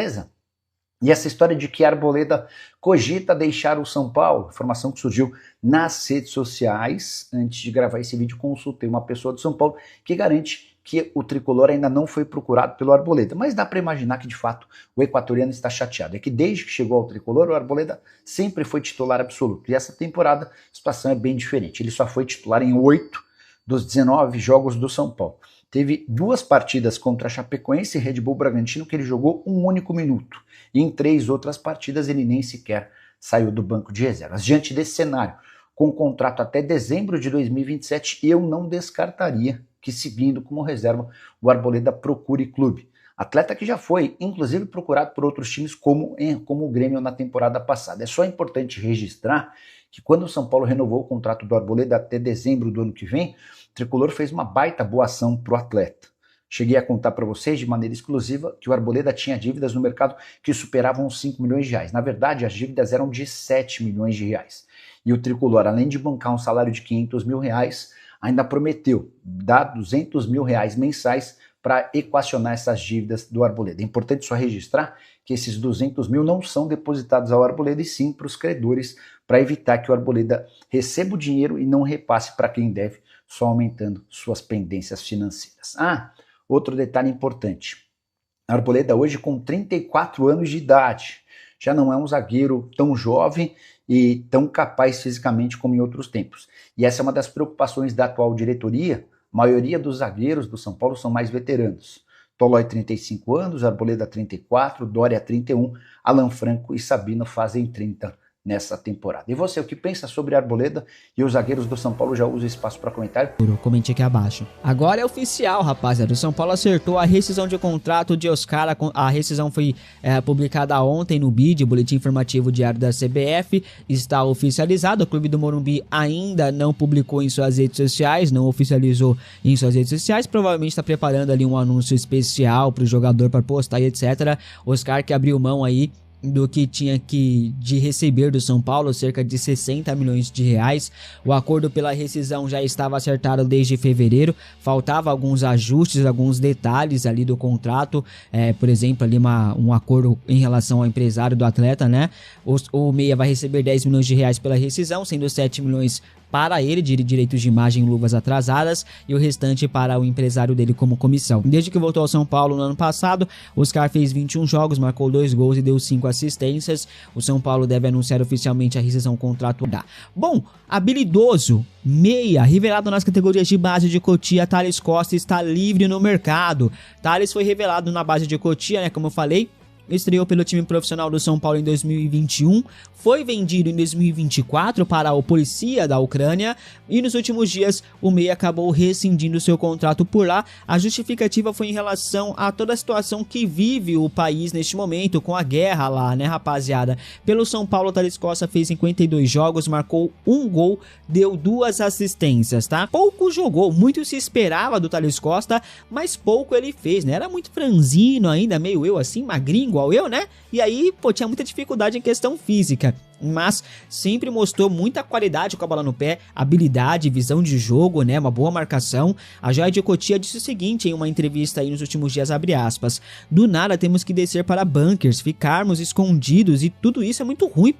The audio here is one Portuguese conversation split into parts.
Beleza? E essa história de que Arboleda cogita deixar o São Paulo, informação que surgiu nas redes sociais. Antes de gravar esse vídeo, consultei uma pessoa do São Paulo que garante que o tricolor ainda não foi procurado pelo Arboleda. Mas dá para imaginar que, de fato, o equatoriano está chateado. É que desde que chegou ao tricolor, o Arboleda sempre foi titular absoluto. E essa temporada a situação é bem diferente. Ele só foi titular em 8 dos 19 jogos do São Paulo. Teve 2 partidas contra a Chapecoense e Red Bull Bragantino que ele jogou um único minuto. E em 3 outras partidas ele nem sequer saiu do banco de reservas. Diante desse cenário, com contrato até dezembro de 2027, eu não descartaria que, seguindo como reserva, o Arboleda procure clube. Atleta que já foi, inclusive, procurado por outros times como o Grêmio na temporada passada. É só importante registrar que quando o São Paulo renovou o contrato do Arboleda até dezembro do ano que vem, o tricolor fez uma baita boa ação para o atleta. Cheguei a contar para vocês de maneira exclusiva que o Arboleda tinha dívidas no mercado que superavam os 5 milhões de reais. Na verdade, as dívidas eram de 7 milhões de reais. E o tricolor, além de bancar um salário de 500 mil reais, ainda prometeu dar 200 mil reais mensais para equacionar essas dívidas do Arboleda. É importante só registrar que esses 200 mil não são depositados ao Arboleda e sim para os credores, para evitar que o Arboleda receba o dinheiro e não repasse para quem deve, só aumentando suas pendências financeiras. Outro detalhe importante. Arboleda hoje com 34 anos de idade. Já não é um zagueiro tão jovem e tão capaz fisicamente como em outros tempos. E essa é uma das preocupações da atual diretoria. A maioria dos zagueiros do São Paulo são mais veteranos. Tolói 35 anos, Arboleda 34, Dória 31, Alan Franco e Sabino fazem 30 nessa temporada. E você, o que pensa sobre Arboleda e os zagueiros do São Paulo? Já usa o espaço para comentário. Comente aqui abaixo. Agora é oficial, rapaziada. O São Paulo acertou a rescisão de contrato de Oscar. A rescisão foi publicada ontem no BID, Boletim Informativo Diário da CBF. Está oficializado. O Clube do Morumbi ainda não publicou em suas redes sociais, não oficializou em suas redes sociais. Provavelmente está preparando ali um anúncio especial para o jogador para postar e etc. Oscar que abriu mão aí do que tinha de receber do São Paulo, cerca de 60 milhões de reais. O acordo pela rescisão já estava acertado desde fevereiro, faltava alguns ajustes, alguns detalhes ali do contrato, por exemplo, ali um acordo em relação ao empresário do atleta, né? O Meia vai receber 10 milhões de reais pela rescisão, sendo 7 milhões para ele, de direitos de imagem e luvas atrasadas, e o restante para o empresário dele como comissão. Desde que voltou ao São Paulo no ano passado, Oscar fez 21 jogos, marcou 2 gols e deu 5 assistências. O São Paulo deve anunciar oficialmente a rescisão contratual. Bom, habilidoso, meia, revelado nas categorias de base de Cotia, Thales Costa está livre no mercado. Thales foi revelado na base de Cotia, né, como eu falei. Estreou pelo time profissional do São Paulo em 2021, foi vendido em 2024 para o Polícia da Ucrânia e nos últimos dias o Meia acabou rescindindo seu contrato por lá. A justificativa foi em relação a toda a situação que vive o país neste momento, com a guerra lá, né, rapaziada? Pelo São Paulo, Thales Costa fez 52 jogos, marcou 1 gol, deu 2 assistências, tá? Pouco jogou, muito se esperava do Thales Costa, mas pouco ele fez, né? Era muito franzino ainda, meio eu assim, magrinho, igual eu, né? E aí, pô, tinha muita dificuldade em questão física, mas sempre mostrou muita qualidade com a bola no pé, habilidade, visão de jogo, né? Uma boa marcação. A Joia de Cotia disse o seguinte em uma entrevista aí nos últimos dias, abre aspas: do nada temos que descer para bunkers, ficarmos escondidos e tudo isso é muito ruim,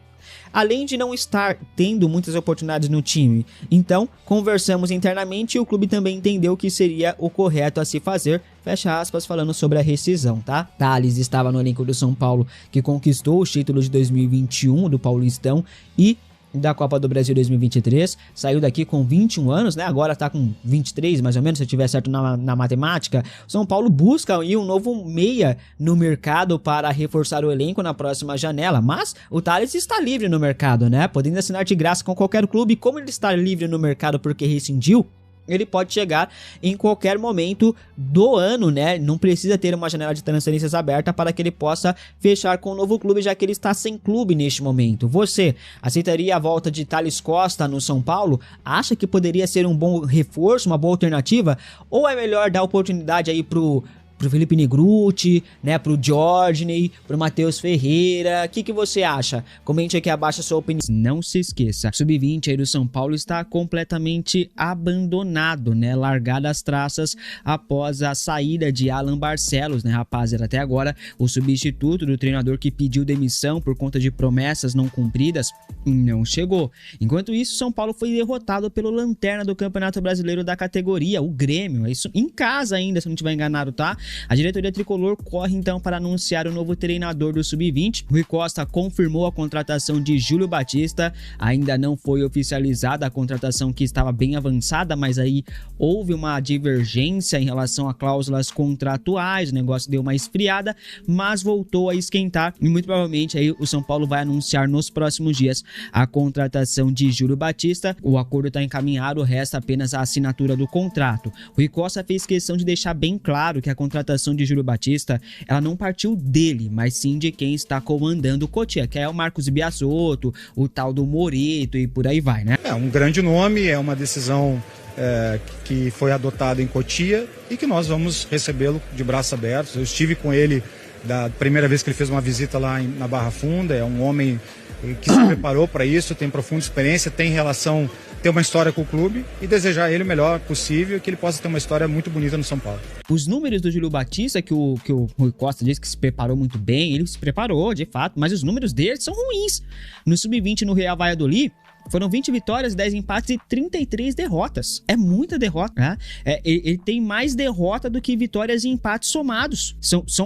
além de não estar tendo muitas oportunidades no time. Então, conversamos internamente e o clube também entendeu que seria o correto a se fazer, fecha aspas, falando sobre a rescisão, tá? Thales estava no elenco do São Paulo, que conquistou os títulos de 2021 do Paulistão e da Copa do Brasil 2023, saiu daqui com 21 anos, né? Agora tá com 23, mais ou menos, se eu tiver certo na matemática. O São Paulo busca aí um novo meia no mercado para reforçar o elenco na próxima janela, mas o Thales está livre no mercado, né? Podendo assinar de graça com qualquer clube. Como ele está livre no mercado porque rescindiu, ele pode chegar em qualquer momento do ano, né? Não precisa ter uma janela de transferências aberta para que ele possa fechar com um novo clube, já que ele está sem clube neste momento. Você aceitaria a volta de Thales Costa no São Paulo? Acha que poderia ser um bom reforço, uma boa alternativa? Ou é melhor dar oportunidade aí pro pro Felipe Negrutti, né, pro Jorginho, pro Matheus Ferreira. O que você acha? Comente aqui abaixo a sua opinião. Não se esqueça, sub-20 aí do São Paulo está completamente abandonado, né, largado as traças após a saída de Alan Barcelos, né, rapaziada? Até agora, o substituto do treinador que pediu demissão por conta de promessas não cumpridas não chegou. Enquanto isso, São Paulo foi derrotado pelo lanterna do Campeonato Brasileiro da categoria, o Grêmio. Isso em casa ainda, se não estiver enganado, tá? A diretoria tricolor corre então para anunciar o novo treinador do sub-20. Rui Costa confirmou a contratação de Júlio Batista. Ainda não foi oficializada a contratação, que estava bem avançada, mas aí houve uma divergência em relação a cláusulas contratuais. O negócio deu uma esfriada, mas voltou a esquentar e muito provavelmente aí o São Paulo vai anunciar nos próximos dias a contratação de Júlio Batista. O acordo está encaminhado, resta apenas a assinatura do contrato. Rui Costa fez questão de deixar bem claro que a contratação de Júlio Batista, ela não partiu dele, mas sim de quem está comandando o Cotia, que é o Marcos Biasotto, o tal do Moreto e por aí vai, né? É um grande nome, é uma decisão que foi adotada em Cotia e que nós vamos recebê-lo de braços abertos. Eu estive com ele da primeira vez que ele fez uma visita lá na Barra Funda. É um homem que se preparou para isso, tem profunda experiência, tem uma história com o clube, e desejar a ele o melhor possível e que ele possa ter uma história muito bonita no São Paulo. Os números do Júlio Batista, que o Rui Costa disse que se preparou muito bem, ele se preparou de fato, mas os números dele são ruins. No sub-20 no Real Valladolid, foram 20 vitórias, 10 empates e 33 derrotas. É muita derrota, né? Ele tem mais derrota do que vitórias e empates somados.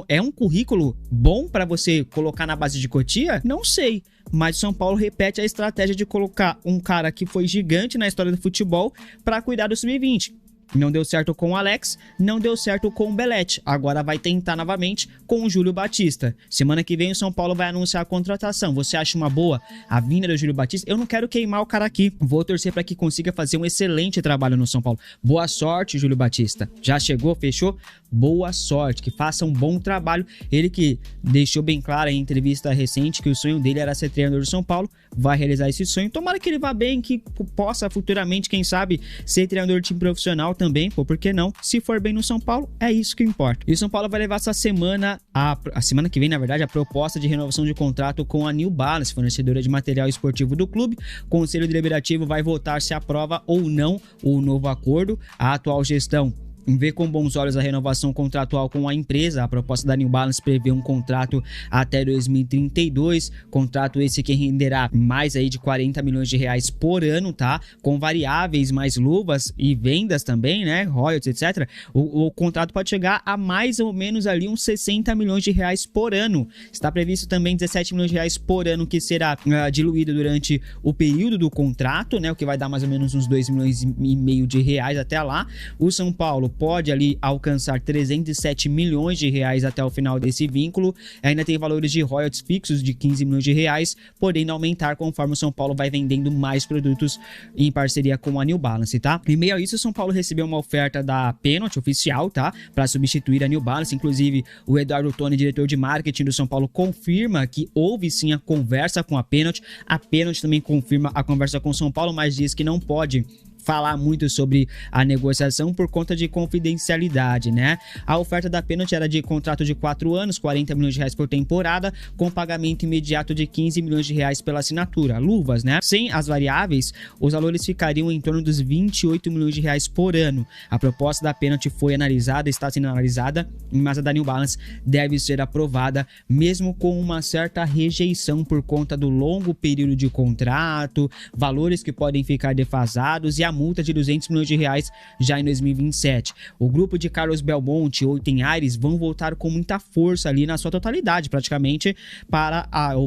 É um currículo bom para você colocar na base de Cotia? Não sei. Mas o São Paulo repete a estratégia de colocar um cara que foi gigante na história do futebol para cuidar do sub-20. Não deu certo com o Alex, não deu certo com o Belete. Agora vai tentar novamente com o Júlio Batista. Semana que vem o São Paulo vai anunciar a contratação. Você acha uma boa a vinda do Júlio Batista? Eu não quero queimar o cara aqui. Vou torcer para que consiga fazer um excelente trabalho no São Paulo. Boa sorte, Júlio Batista. Já chegou, fechou? Boa sorte, que faça um bom trabalho. Ele que deixou bem claro em entrevista recente que o sonho dele era ser treinador do São Paulo, vai realizar esse sonho. Tomara que ele vá bem, que possa futuramente, quem sabe, ser treinador de time profissional também, por que não? Se for bem no São Paulo, é isso que importa. E o São Paulo vai levar essa semana, a semana que vem, na verdade, a proposta de renovação de contrato com a New Balance, fornecedora de material esportivo do clube. O Conselho Deliberativo vai votar se aprova ou não o novo acordo. A atual gestão vê com bons olhos a renovação contratual com a empresa. A proposta da New Balance prevê um contrato até 2032, contrato esse que renderá mais aí de 40 milhões de reais por ano, tá? Com variáveis, mais luvas e vendas também, né? Royalties, etc. O contrato pode chegar a mais ou menos ali uns 60 milhões de reais por ano. Está previsto também 17 milhões de reais por ano que será diluído durante o período do contrato, né? O que vai dar mais ou menos uns 2 milhões e meio de reais até lá. O São Paulo pode ali alcançar 307 milhões de reais até o final desse vínculo. Ainda tem valores de royalties fixos de 15 milhões de reais, podendo aumentar conforme o São Paulo vai vendendo mais produtos em parceria com a New Balance, tá? Em meio a isso, o São Paulo recebeu uma oferta da Pennant oficial, tá? Para substituir a New Balance. Inclusive, o Eduardo Toni, diretor de marketing do São Paulo, confirma que houve sim a conversa com a Pennant. A Pennant também confirma a conversa com o São Paulo, mas diz que não pode falar muito sobre a negociação por conta de confidencialidade, né? A oferta da Pennant era de contrato de 4 anos, 40 milhões de reais por temporada, com pagamento imediato de 15 milhões de reais pela assinatura. Luvas, né? Sem as variáveis, os valores ficariam em torno dos 28 milhões de reais por ano. A proposta da Pennant foi analisada, está sendo analisada, mas a da New Balance deve ser aprovada, mesmo com uma certa rejeição por conta do longo período de contrato, valores que podem ficar defasados e a multa de 200 milhões de reais já em 2027. O grupo de Carlos Belmonte ou Ten Aires vão voltar com muita força ali na sua totalidade, praticamente,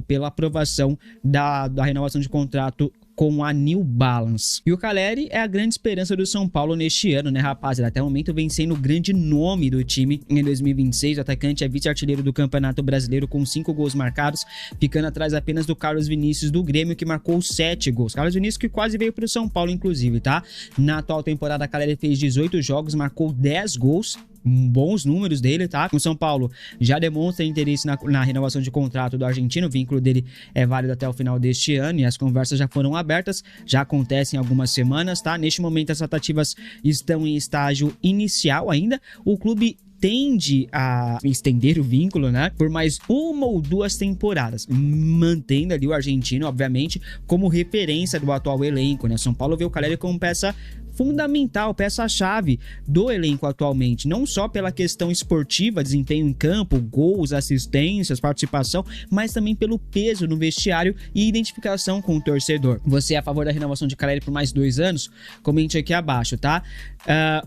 pela aprovação da renovação de contrato com a New Balance. E o Caleri é a grande esperança do São Paulo neste ano, né, rapaziada? Até o momento vem sendo o grande nome do time em 2026. O atacante é vice-artilheiro do Campeonato Brasileiro com 5 gols marcados, ficando atrás apenas do Carlos Vinícius do Grêmio, que marcou 7 gols. Carlos Vinícius que quase veio para o São Paulo, inclusive, tá? Na atual temporada, a Caleri fez 18 jogos, marcou 10 gols, bons números dele, tá? O São Paulo já demonstra interesse na renovação de contrato do argentino. O vínculo dele é válido até o final deste ano e as conversas já foram abertas, já acontecem algumas semanas, tá? Neste momento as tratativas estão em estágio inicial ainda. O clube tende a estender o vínculo, né, por mais 1 ou 2 temporadas, mantendo ali o argentino, obviamente, como referência do atual elenco, né? São Paulo vê o Caleri como peça fundamental, peça-chave do elenco atualmente, não só pela questão esportiva, desempenho em campo, gols, assistências, participação, mas também pelo peso no vestiário e identificação com o torcedor. Você é a favor da renovação de Caleri por mais 2 anos? Comente aqui abaixo, tá?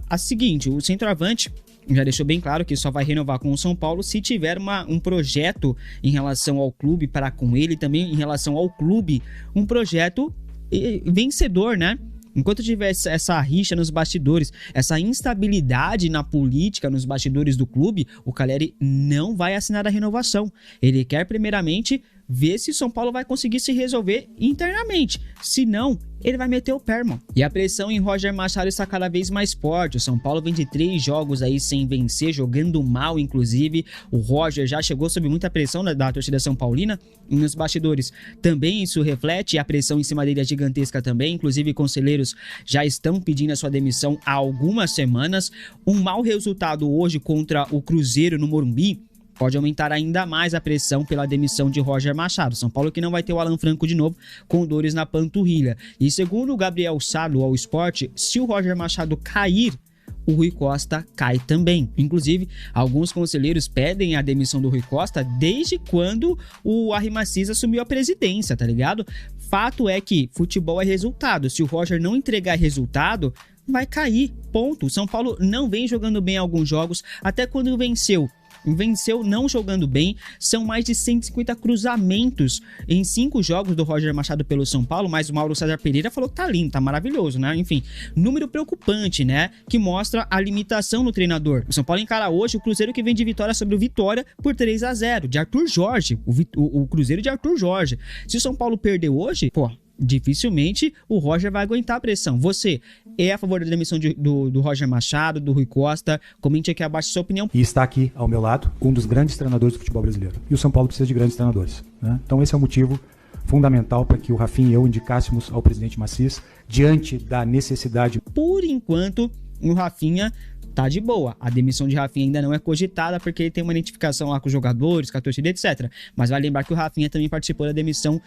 A seguinte, o centroavante já deixou bem claro que só vai renovar com o São Paulo se tiver um projeto em relação ao clube para com ele, também em relação ao clube, um projeto vencedor, né? Enquanto tiver essa rixa nos bastidores, essa instabilidade na política, nos bastidores do clube, o Caleri não vai assinar a renovação. Ele quer, primeiramente, ver se o São Paulo vai conseguir se resolver internamente. Se não, ele vai meter o pé, irmão. E a pressão em Roger Machado está cada vez mais forte. O São Paulo vem de 3 jogos aí sem vencer, jogando mal, inclusive. O Roger já chegou sob muita pressão da torcida São Paulina. E nos bastidores também isso reflete. A pressão em cima dele é gigantesca também. Inclusive, conselheiros já estão pedindo a sua demissão há algumas semanas. Um mau resultado hoje contra o Cruzeiro no Morumbi pode aumentar ainda mais a pressão pela demissão de Roger Machado. São Paulo que não vai ter o Alan Franco de novo, com dores na panturrilha. E segundo o Gabriel Sá do All Sport, se o Roger Machado cair, o Rui Costa cai também. Inclusive, alguns conselheiros pedem a demissão do Rui Costa desde quando o Arrimacis assumiu a presidência, tá ligado? Fato é que futebol é resultado. Se o Roger não entregar resultado, vai cair, ponto. O São Paulo não vem jogando bem alguns jogos, até quando venceu não jogando bem. São mais de 150 cruzamentos em 5 jogos do Roger Machado pelo São Paulo, mas o Mauro César Pereira falou que tá lindo, tá maravilhoso, né? Enfim, número preocupante, né? Que mostra a limitação no treinador. O São Paulo encara hoje o Cruzeiro, que vem de vitória sobre o Vitória por 3-0, de Arthur Jorge, o Cruzeiro de Arthur Jorge. Se o São Paulo perdeu hoje, pô, dificilmente o Roger vai aguentar a pressão. Você é a favor da demissão do Roger Machado, do Rui Costa? Comente aqui abaixo a sua opinião. E está aqui ao meu lado um dos grandes treinadores do futebol brasileiro. E o São Paulo precisa de grandes treinadores, né? Então esse é o motivo fundamental para que o Rafinha e eu indicássemos ao presidente Macias diante da necessidade. Por enquanto, o Rafinha tá de boa. A demissão de Rafinha ainda não é cogitada porque ele tem uma identificação lá com os jogadores, com a torcida, etc. Mas vai lembrar que o Rafinha também participou da demissão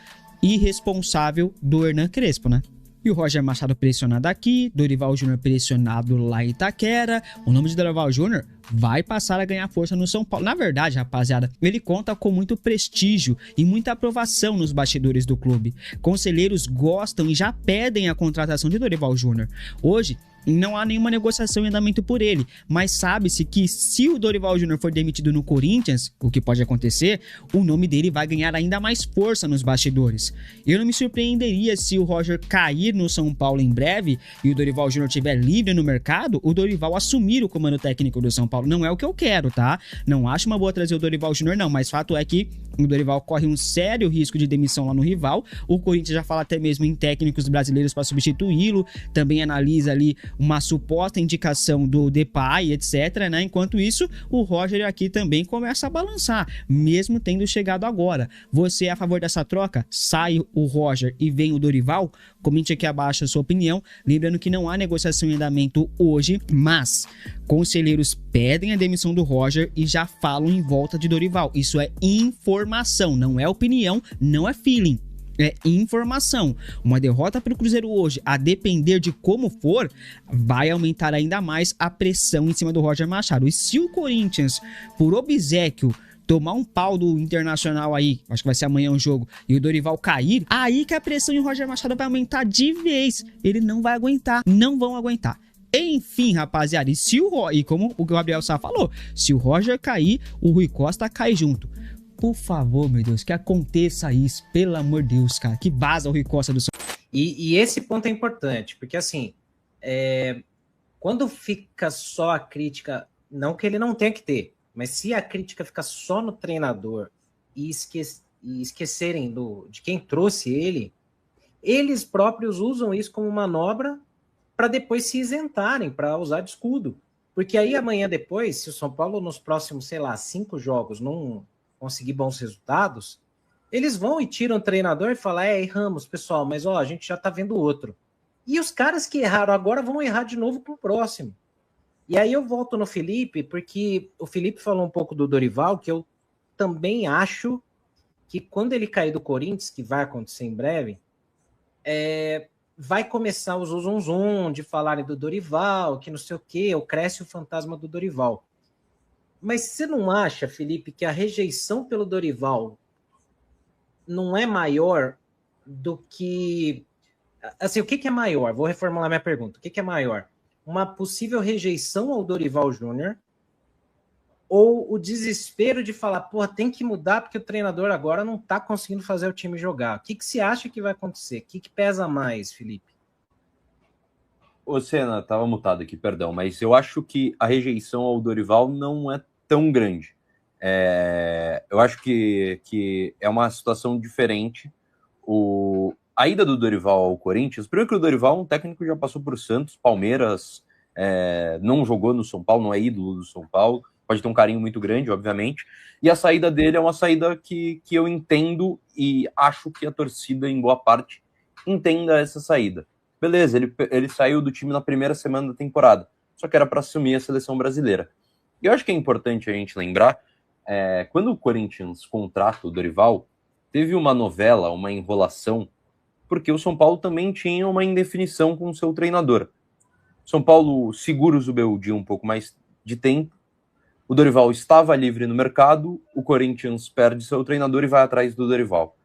irresponsável do Hernan Crespo, né? E o Roger Machado pressionado aqui, Dorival Júnior pressionado lá em Itaquera. O nome de Dorival Júnior vai passar a ganhar força no São Paulo. Na verdade, rapaziada, ele conta com muito prestígio e muita aprovação nos bastidores do clube. Conselheiros gostam e já pedem a contratação de Dorival Júnior. Hoje, não há nenhuma negociação em andamento por ele, mas sabe-se que se o Dorival Júnior for demitido no Corinthians, o que pode acontecer, o nome dele vai ganhar ainda mais força nos bastidores. Eu não me surpreenderia se o Roger cair no São Paulo em breve e o Dorival Júnior estiver livre no mercado, o Dorival assumir o comando técnico do São Paulo. Não é o que eu quero, tá? Não acho uma boa trazer o Dorival Júnior, não, mas fato é que o Dorival corre um sério risco de demissão lá no rival. O Corinthians já fala até mesmo em técnicos brasileiros para substituí-lo, também analisa ali uma suposta indicação do Depay, etc, né? Enquanto isso, o Roger aqui também começa a balançar, mesmo tendo chegado agora. Você é a favor dessa troca? Sai o Roger e vem o Dorival? Comente aqui abaixo a sua opinião. Lembrando que não há negociação em andamento hoje, mas conselheiros pedem a demissão do Roger e já falam em volta de Dorival. Isso é informação, não é opinião, não é feeling. É informação. Uma derrota para o Cruzeiro hoje, a depender de como for, vai aumentar ainda mais a pressão em cima do Roger Machado. E se o Corinthians, por obséquio, tomar um pau do Internacional aí, acho que vai ser amanhã o jogo, e o Dorival cair, aí que a pressão em Roger Machado vai aumentar de vez. Ele não vai aguentar, não vão aguentar. Enfim, rapaziada, e como o Gabriel Sá falou, se o Roger cair, o Rui Costa cai junto. Por favor, meu Deus, que aconteça isso, pelo amor de Deus, cara, que vaza o Rui Costa do São Paulo. E esse ponto é importante, porque assim, quando fica só a crítica, não que ele não tenha que ter, mas se a crítica fica só no treinador e esquecerem de quem trouxe ele, eles próprios usam isso como manobra para depois se isentarem, para usar de escudo. Porque aí amanhã depois, se o São Paulo nos próximos, 5 jogos não conseguir bons resultados, eles vão e tiram o treinador e falam, erramos, pessoal, mas a gente já tá vendo outro. E os caras que erraram agora vão errar de novo pro próximo. E aí eu volto no Felipe, porque o Felipe falou um pouco do Dorival, que eu também acho que quando ele cair do Corinthians, que vai acontecer em breve, vai começar o zum de falarem do Dorival, que não sei o quê, ou cresce o fantasma do Dorival. Mas você não acha, Felipe, que a rejeição pelo Dorival não é maior do que... Assim, o que é maior? Vou reformular minha pergunta. O que é maior? Uma possível rejeição ao Dorival Júnior ou o desespero de falar, porra, tem que mudar porque o treinador agora não tá conseguindo fazer o time jogar? O que você acha que vai acontecer? O que pesa mais, Felipe? Ô, Senna, tava mutado aqui, perdão, mas eu acho que a rejeição ao Dorival não é tão grande. Eu acho que é uma situação diferente. A ida do Dorival ao Corinthians, primeiro que o Dorival é um técnico que já passou por Santos, Palmeiras, não jogou no São Paulo, não é ídolo do São Paulo, pode ter um carinho muito grande, obviamente, e a saída dele é uma saída que eu entendo e acho que a torcida, em boa parte, entenda essa saída. Beleza, ele saiu do time na primeira semana da temporada, só que era para assumir a seleção brasileira. E eu acho que é importante a gente lembrar, quando o Corinthians contrata o Dorival, teve uma novela, uma enrolação, porque o São Paulo também tinha uma indefinição com o seu treinador. São Paulo segura o Zubeldia um pouco mais de tempo, o Dorival estava livre no mercado, o Corinthians perde seu treinador e vai atrás do Dorival.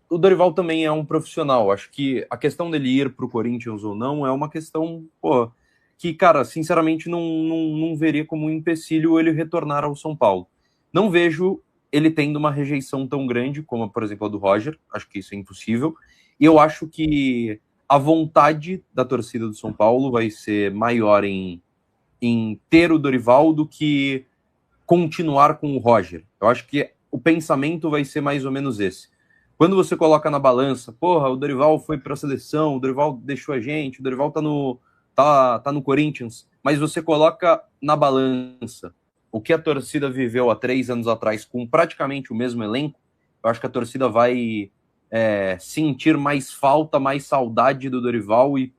O Dorival também é um profissional, acho que a questão dele ir para o Corinthians ou não é uma questão, que, cara, sinceramente não veria como um empecilho ele retornar ao São Paulo. Não vejo ele tendo uma rejeição tão grande como, por exemplo, a do Roger, acho que isso é impossível, e eu acho que a vontade da torcida do São Paulo vai ser maior em ter o Dorival do que continuar com o Roger. Eu acho que o pensamento vai ser mais ou menos esse. Quando você coloca na balança, porra, o Dorival foi para a seleção, o Dorival deixou a gente, o Dorival tá no Corinthians, mas você coloca na balança o que a torcida viveu há 3 anos atrás com praticamente o mesmo elenco, eu acho que a torcida vai sentir mais falta, mais saudade do Dorival e,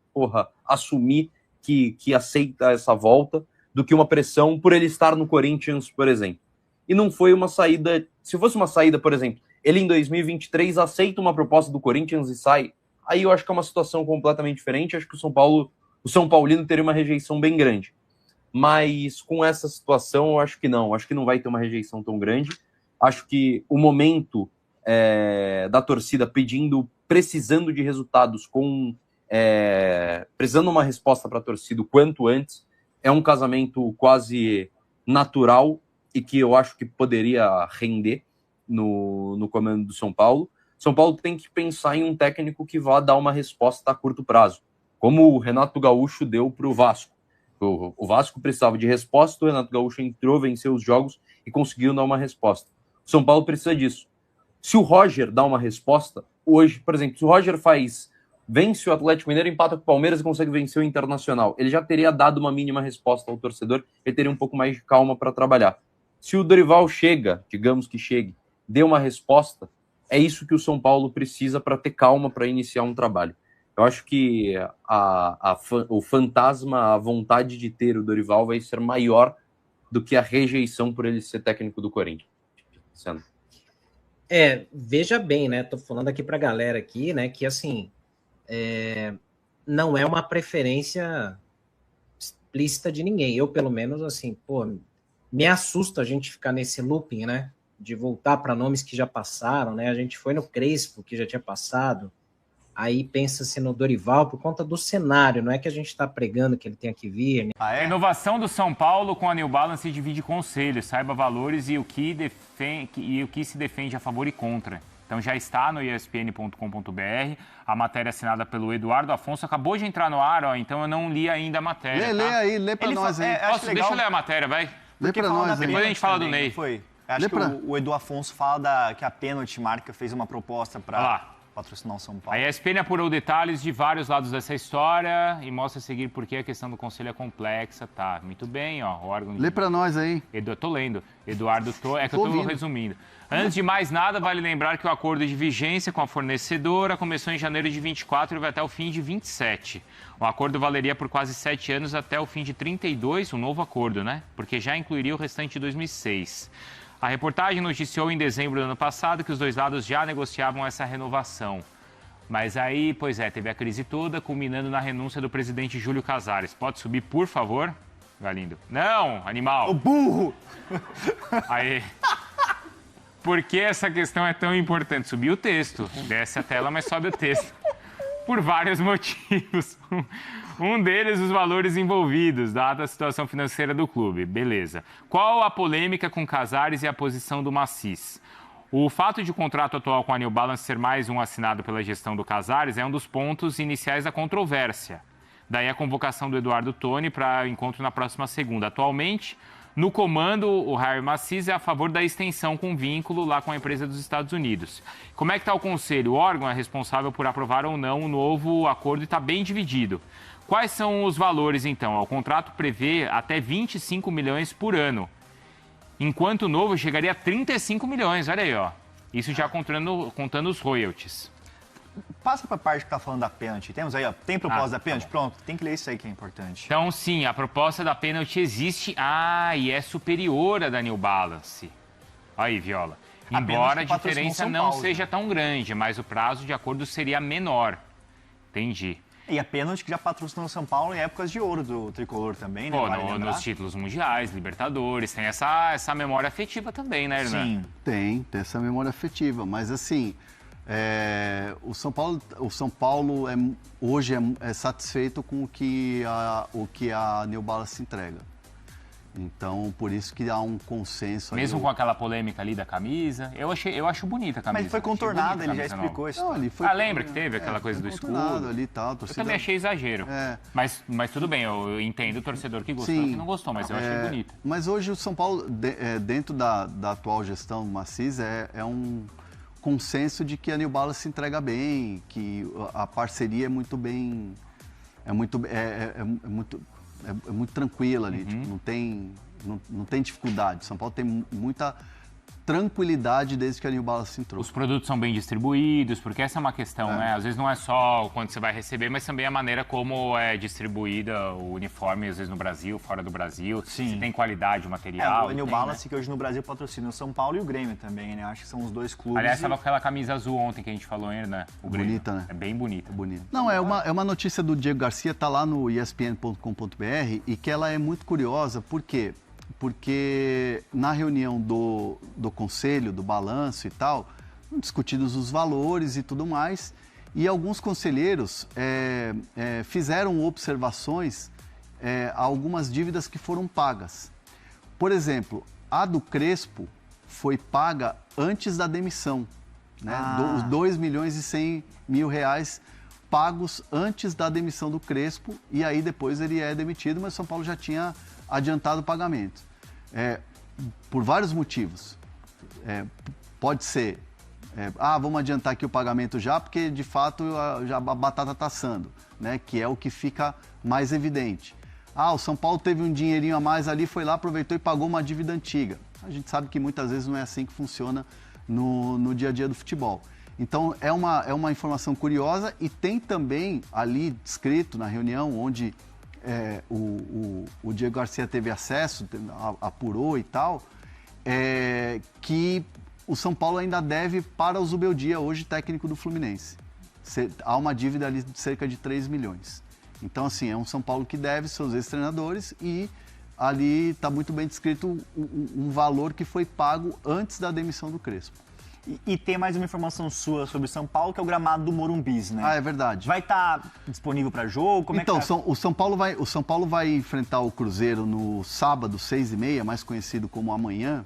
assumir que aceita essa volta do que uma pressão por ele estar no Corinthians, por exemplo. E não foi uma saída... Se fosse uma saída, por exemplo, ele em 2023 aceita uma proposta do Corinthians e sai, aí eu acho que é uma situação completamente diferente, acho que o São Paulino teria uma rejeição bem grande. Mas com essa situação, eu acho que não vai ter uma rejeição tão grande. Acho que o momento da torcida precisando de resultados, precisando uma resposta para a torcida o quanto antes, é um casamento quase natural e que eu acho que poderia render no comando do São Paulo. São Paulo tem que pensar em um técnico que vá dar uma resposta a curto prazo, como o Renato Gaúcho deu para o Vasco. O Vasco precisava de resposta, o Renato Gaúcho entrou, venceu os jogos e conseguiu dar uma resposta. O São Paulo precisa disso. Se o Roger dá uma resposta, hoje, por exemplo, se o Roger vence o Atlético Mineiro, empata com o Palmeiras e consegue vencer o Internacional, ele já teria dado uma mínima resposta ao torcedor, ele teria um pouco mais de calma para trabalhar. Se o Dorival digamos que chegue, dê uma resposta, é isso que o São Paulo precisa para ter calma para iniciar um trabalho. Eu acho que o fantasma, a vontade de ter o Dorival vai ser maior do que a rejeição por ele ser técnico do Corinthians. Veja bem, né? Tô falando aqui pra galera aqui, né? Que assim, não é uma preferência explícita de ninguém. Eu, pelo menos, assim, me assusta a gente ficar nesse looping, né? De voltar para nomes que já passaram, né? A gente foi no Crespo, que já tinha passado. Aí pensa-se no Dorival por conta do cenário, não é que a gente está pregando que ele tenha que vir. Né? A inovação do São Paulo com a New Balance divide conselhos, saiba valores e o que se defende a favor e contra. Então já está no espn.com.br, a matéria assinada pelo Eduardo Afonso, acabou de entrar no ar, então eu não li ainda a matéria. Lê para nós aí. Deixa eu ler a matéria, vai. Lê para nós aí. Depois a gente fala do Ney. Acho que o Edu Afonso fala que a Pênalti Marca fez uma proposta para patrocinar o São Paulo. A ESPN apurou detalhes de vários lados dessa história e mostra a seguir por que a questão do conselho é complexa. Tá, muito bem, ó. O órgão Lê pra nós aí. Tô lendo. Eduardo é que eu tô resumindo. Antes de mais nada, vale lembrar que o acordo de vigência com a fornecedora começou em janeiro de 24 e vai até o fim de 27. O acordo valeria por quase 7 anos até o fim de 32, um novo acordo, né? Porque já incluiria o restante de 2006. A reportagem noticiou em dezembro do ano passado que os dois lados já negociavam essa renovação. Mas aí, pois é, teve a crise toda, culminando na renúncia do presidente Júlio Casares. Pode subir, por favor, Galindo? Não, animal! O burro! Aí... Por que essa questão é tão importante? Subir o texto. Desce a tela, mas sobe o texto. Por vários motivos. Um deles, os valores envolvidos, dada a situação financeira do clube. Beleza. Qual a polêmica com Casares e a posição do Macis? O fato de o contrato atual com a New Balance ser mais um assinado pela gestão do Casares é um dos pontos iniciais da controvérsia. Daí a convocação do Eduardo Toni para encontro na próxima segunda. Atualmente, no comando, o Harry Macis é a favor da extensão com vínculo lá com a empresa dos Estados Unidos. Como é que está o conselho? O órgão é responsável por aprovar ou não o novo acordo e está bem dividido. Quais são os valores, então? O contrato prevê até 25 milhões por ano, enquanto o novo chegaria a 35 milhões. Olha aí, ó. Isso já contando os royalties. Passa para a parte que está falando da pênalti. Temos aí, ó, tem proposta da pênalti? Tá. Pronto, tem que ler isso aí que é importante. Então, sim, a proposta da pênalti existe. E é superior à da New Balance. Aí, Viola. Embora a diferença não seja tão grande, mas o prazo de acordo seria menor. Entendi. E a pênalti que já patrocinou o São Paulo em épocas de ouro do Tricolor também, né? Pô, nos títulos mundiais, Libertadores, tem essa memória afetiva também, né, Hernan? Sim. Tem essa memória afetiva, mas assim... o São Paulo hoje é satisfeito com o que a New Balance entrega. Então, por isso que há um consenso. Mesmo com aquela polêmica ali da camisa, eu acho bonita a camisa. Mas foi contornado, ele já explicou isso. Lembra que teve aquela coisa do escudo? Ali e tal, eu também achei exagero. Mas tudo bem, eu entendo o torcedor que gostou e que não gostou, mas eu achei bonita. Mas hoje o São Paulo, dentro da atual gestão do Macis, é um consenso de que a New Balance se entrega bem, que a parceria é muito bem, é muito tranquila ali, tipo, não tem dificuldade. São Paulo tem muita tranquilidade desde que a New Balance entrou. Os produtos são bem distribuídos, porque essa é uma questão, né? Às vezes não é só quanto você vai receber, mas também a maneira como é distribuída o uniforme, às vezes no Brasil, fora do Brasil. Sim. Se tem qualidade o material. A New Balance, que hoje no Brasil patrocina o São Paulo e o Grêmio também, né? Acho que são os dois clubes. Aliás, estava com aquela camisa azul ontem que a gente falou, né? O Grêmio. Bonita, né? É bem bonita. Não, é uma notícia do Diego Garcia, tá lá no espn.com.br e que ela é muito curiosa, por quê? Porque na reunião do conselho, do balanço e tal, discutidos os valores e tudo mais, e alguns conselheiros fizeram observações a algumas dívidas que foram pagas. Por exemplo, a do Crespo foi paga antes da demissão, né? Os 2 milhões e 100 mil reais pagos antes da demissão do Crespo, e aí depois ele é demitido, mas São Paulo já tinha adiantado o pagamento. Por vários motivos. Pode ser, vamos adiantar aqui o pagamento já, porque de fato a batata está assando, né? Que é o que fica mais evidente. O São Paulo teve um dinheirinho a mais ali, foi lá, aproveitou e pagou uma dívida antiga. A gente sabe que muitas vezes não é assim que funciona no dia a dia do futebol. Então é uma informação curiosa, e tem também ali descrito na reunião onde o Diego Garcia teve acesso, apurou e tal, que o São Paulo ainda deve para o Zubeldia, hoje técnico do Fluminense. Há uma dívida ali de cerca de 3 milhões. Então, assim, é um São Paulo que deve seus ex-treinadores, e ali está muito bem descrito um valor que foi pago antes da demissão do Crespo. E tem mais uma informação sua sobre o São Paulo, que é o gramado do Morumbis, né? É verdade. Vai estar disponível para jogo? O São Paulo vai enfrentar o Cruzeiro no sábado, 6h30, mais conhecido como amanhã.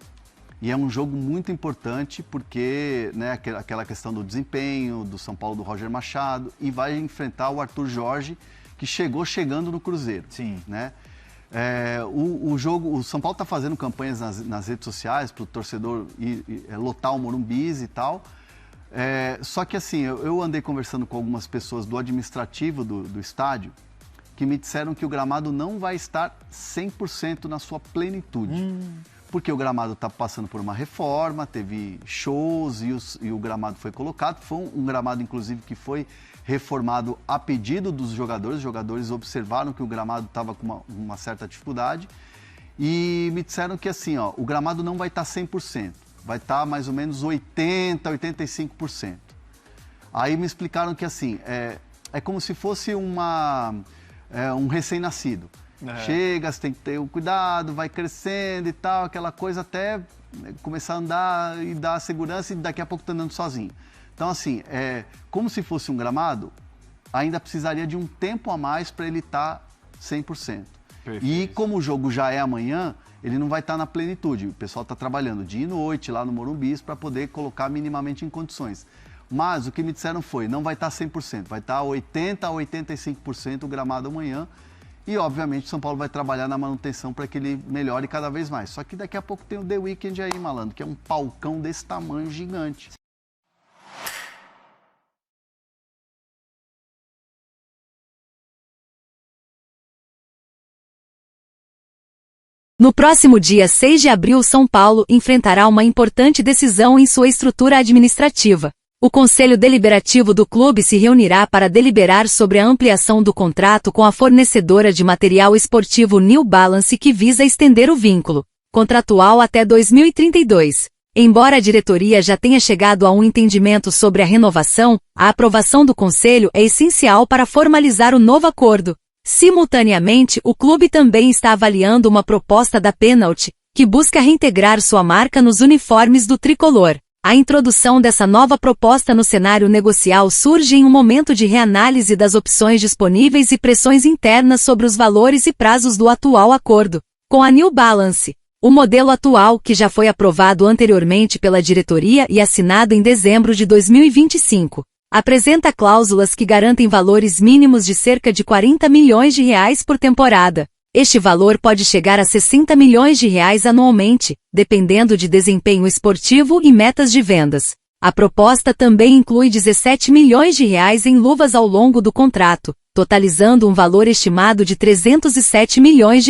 E é um jogo muito importante porque, né, aquela questão do desempenho, do São Paulo do Roger Machado, e vai enfrentar o Arthur Jorge, que chegando no Cruzeiro. Sim. Né? O São Paulo está fazendo campanhas nas redes sociais para o torcedor lotar o Morumbis e tal. Só que assim, eu andei conversando com algumas pessoas do administrativo do estádio que me disseram que o gramado não vai estar 100% na sua plenitude. Porque o gramado está passando por uma reforma, teve shows e o gramado foi colocado. Foi um gramado, inclusive, que foi reformado a pedido dos jogadores. Os jogadores observaram que o gramado estava com uma certa dificuldade. E me disseram que assim, o gramado não vai estar 100%. Vai estar mais ou menos 80%, 85%. Aí me explicaram que assim, é como se fosse um recém-nascido. Chega, você tem que ter um cuidado, vai crescendo e tal, aquela coisa até começar a andar e dar segurança e daqui a pouco tá andando sozinho. Então assim, como se fosse um gramado, ainda precisaria de um tempo a mais para ele estar 100%. Perfeito. E como o jogo já é amanhã, ele não vai estar na plenitude. O pessoal está trabalhando dia e noite lá no Morumbi para poder colocar minimamente em condições. Mas o que me disseram foi, não vai estar 100%, vai estar 80% a 85% o gramado amanhã. E, obviamente, o São Paulo vai trabalhar na manutenção para que ele melhore cada vez mais. Só que daqui a pouco tem o The Weeknd aí, malandro, que é um palcão desse tamanho gigante. No próximo dia 6 de abril, São Paulo enfrentará uma importante decisão em sua estrutura administrativa. O Conselho Deliberativo do clube se reunirá para deliberar sobre a ampliação do contrato com a fornecedora de material esportivo New Balance, que visa estender o vínculo contratual até 2032. Embora a diretoria já tenha chegado a um entendimento sobre a renovação, a aprovação do Conselho é essencial para formalizar o novo acordo. Simultaneamente, o clube também está avaliando uma proposta da Penalty, que busca reintegrar sua marca nos uniformes do tricolor. A introdução dessa nova proposta no cenário negocial surge em um momento de reanálise das opções disponíveis e pressões internas sobre os valores e prazos do atual acordo com a New Balance. O modelo atual, que já foi aprovado anteriormente pela diretoria e assinado em dezembro de 2025, apresenta cláusulas que garantem valores mínimos de cerca de R$40 milhões por temporada. Este valor pode chegar a R$60 milhões anualmente, dependendo de desempenho esportivo e metas de vendas. A proposta também inclui R$17 milhões em luvas ao longo do contrato, totalizando um valor estimado de R$307 milhões.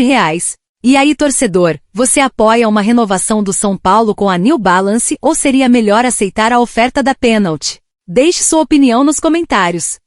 E aí, torcedor, você apoia uma renovação do São Paulo com a New Balance ou seria melhor aceitar a oferta da Penalty? Deixe sua opinião nos comentários.